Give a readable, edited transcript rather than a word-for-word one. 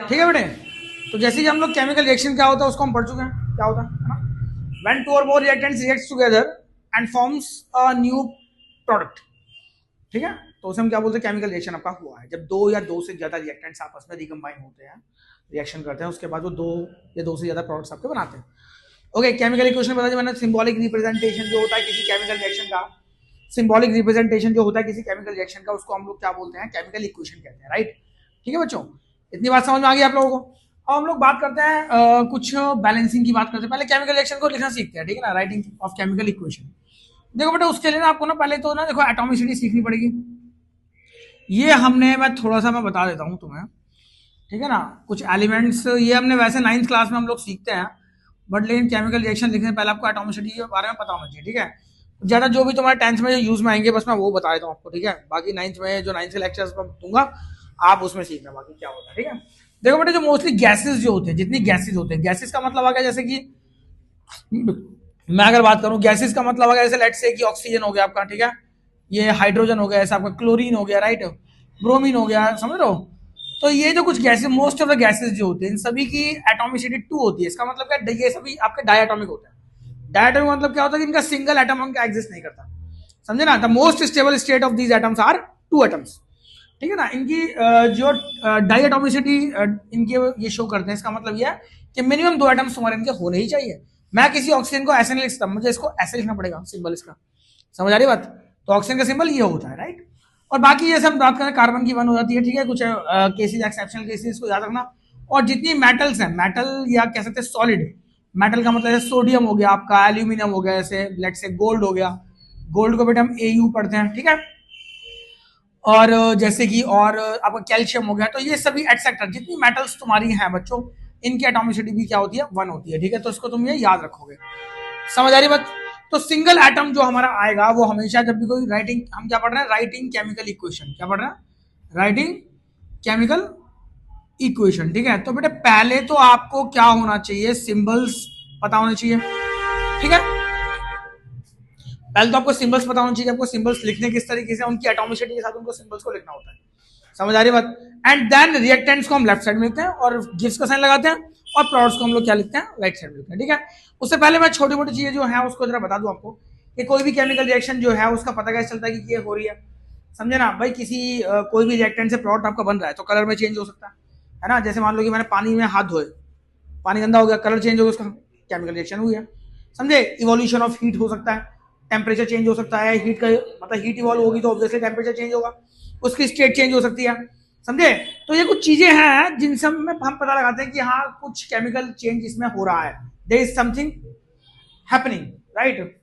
ठीक है बेटे। तो जैसे कि हम लोग केमिकल रिएक्शन क्या होता है उसको हम पढ़ चुके हैं, क्या होता है ना, व्हेन टू और more reactants reacts together and forms a new product. ठीक है, तो उसे हम क्या बोलते हैं, केमिकल रिएक्शन आपका हुआ है जब दो या दो से ज्यादा रिएक्टेंट्स आपस में रिकम्बाइन होते हैं, रिएक्शन करते हैं, उसके बाद वो दो या दो से ज्यादा प्रोडक्ट्स आपके बनाते हैं। ओके, केमिकल इक्वेशन बता दिया मैंने। सिंबॉलिक रिप्रेजेंटेशन जो होता है किसी केमिकल रिएक्शन का, सिंबॉलिक रिप्रेजेंटेशन जो होता है किसी केमिकल रिएक्शन का, उसको हम लोग क्या बोलते हैं, केमिकल इक्वेशन कहते हैं, राइट। ठीक है बच्चों, इतनी बात समझ में आ गई आप लोगों को। अब हम लोग बात करते हैं कुछ बैलेंसिंग की बात करते हैं। पहले केमिकल रिएक्शन को लिखना सीखते हैं, ठीक है ना, राइटिंग ऑफ केमिकल इक्वेशन। देखो बेटा, उसके लिए ना आपको ना पहले तो ना देखो एटॉमिसिटी सीखनी पड़ेगी। ये हमने, मैं थोड़ा सा मैं बता देता हूँ तुम्हें, ठीक है ना, कुछ एलिमेंट्स ये हमने वैसे 9th क्लास में हम लोग सीखते हैं, बट लेकिन केमिकल रिएक्शन लिखने से पहले आपको एटॉमिसिटी के बारे में पता होना चाहिए, ठीक है। ज़्यादा जो भी तुम्हारे 10th में जो यूज में आएंगे बस मैं वो बता देता हूँ आपको, ठीक है। बाकी 9th में जो 9th के लेक्चर्स में दूंगा आप उसमें सीखना बाकी क्या होता है, ठीक है। देखो बेटे, जो मोस्टली गैसेज जो होते हैं, जितनी गैसेज होते हैं, गैसेज का मतलब आ गया जैसे कि मैं अगर बात करूं गैसेज का मतलब आ गया जैसे लेट्स से कि ऑक्सीजन हो गया आपका, ठीक है, ये हाइड्रोजन हो गया, ऐसा आपका क्लोरीन हो गया, राइट, ब्रोमीन हो गया, समझ रहे हो। तो ये जो कुछ gases, most of the gases जो होते हैं इन सभी की एटॉमिसिटी 2 होती है। इसका मतलब क्या, ये सभी आपके डायटोमिक होते हैं। डायटोमिक मतलब क्या होता है कि इनका सिंगल एटम उनका एग्जिस्ट नहीं करता, समझे ना। The most stable state of these atoms are 2 atoms, ठीक है ना। इनकी जो डायटोमिसिटी इनके ये शो करते हैं, इसका मतलब ये है कि मिनिमम 2 एटम्स तुम्हारे इनके होने ही चाहिए। मैं किसी ऑक्सीजन को ऐसे नहीं लिख सकता, मुझे इसको ऐसे लिखना पड़ेगा सिंबल इसका, समझ आ रही बात। तो ऑक्सीजन का सिंबल ये होता है, राइट। और बाकी जैसे हम बात करें कार्बन की 1 हो जाती है, ठीक है, कुछ केसेज एक्सेप्शनल केसेस को याद रखना। और जितनी मेटल्स हैं, मेटल या कह सकते हैं सॉलिड, मेटल का मतलब जैसे सोडियम हो गया आपका, एल्यूमिनियम हो गया, जैसे लेट्स से गोल्ड हो गया, गोल्ड को बेटा हम AU पढ़ते हैं, ठीक है। और जैसे कि और आपका कैल्शियम हो गया, तो ये सभी एटसेट्रा जितनी मेटल्स तुम्हारी हैं बच्चों, इनकी एटॉमिसिटी भी क्या होती है, 1 होती है, ठीक है। तो इसको तुम ये याद रखोगे, समझ आ रही बात। तो सिंगल एटम जो हमारा आएगा वो हमेशा जब भी कोई राइटिंग, हम क्या पढ़ रहे हैं, राइटिंग केमिकल इक्वेशन, क्या पढ़ रहे हैं, राइटिंग केमिकल इक्वेशन, ठीक है। तो बेटे पहले तो आपको क्या होना चाहिए, सिंबल्स पता होने चाहिए, ठीक है। पहले तो आपको सिंबल्स पता होना चाहिए, आपको सिंबल्स लिखने किस तरीके से, उनकी एटॉमिसिटी के साथ उनको सिंबल्स को लिखना होता है, समझ आ रही बात। एंड देन रिएक्टेंट्स को हम लेफ्ट साइड में लिखते हैं और गिव्स का साइन लगाते हैं, और प्रोडक्ट्स को हम लोग क्या लिखते हैं, राइट साइड में लिखते हैं, ठीक है। उससे पहले मैं छोटी मोटी चीजें जो है उसको जरा बता दूं आपको कि कोई भी केमिकल रिएक्शन जो है उसका पता कैसे चलता है कि ये हो रही है, समझे ना भाई। किसी कोई भी रिएक्टेंट से प्रोडक्ट आपका बन रहा है तो कलर में चेंज हो सकता है ना। जैसे मान लो कि मैंने पानी में हाथ धोए, पानी गंदा हो गया, कलर चेंज हो गया, उसका केमिकल रिएक्शन हुई है, समझे। इवोल्यूशन ऑफ हीट हो सकता है, टेम्परेचर चेंज हो सकता है, हीट का मतलब हीट इवॉल्व होगी तो ऑब्वियसली टेम्परेचर चेंज होगा, उसकी स्टेट चेंज हो सकती है, समझे। तो ये कुछ चीजें हैं जिनसे हम पता लगाते हैं कि हाँ कुछ केमिकल चेंज इसमें हो रहा है, there is something happening, right.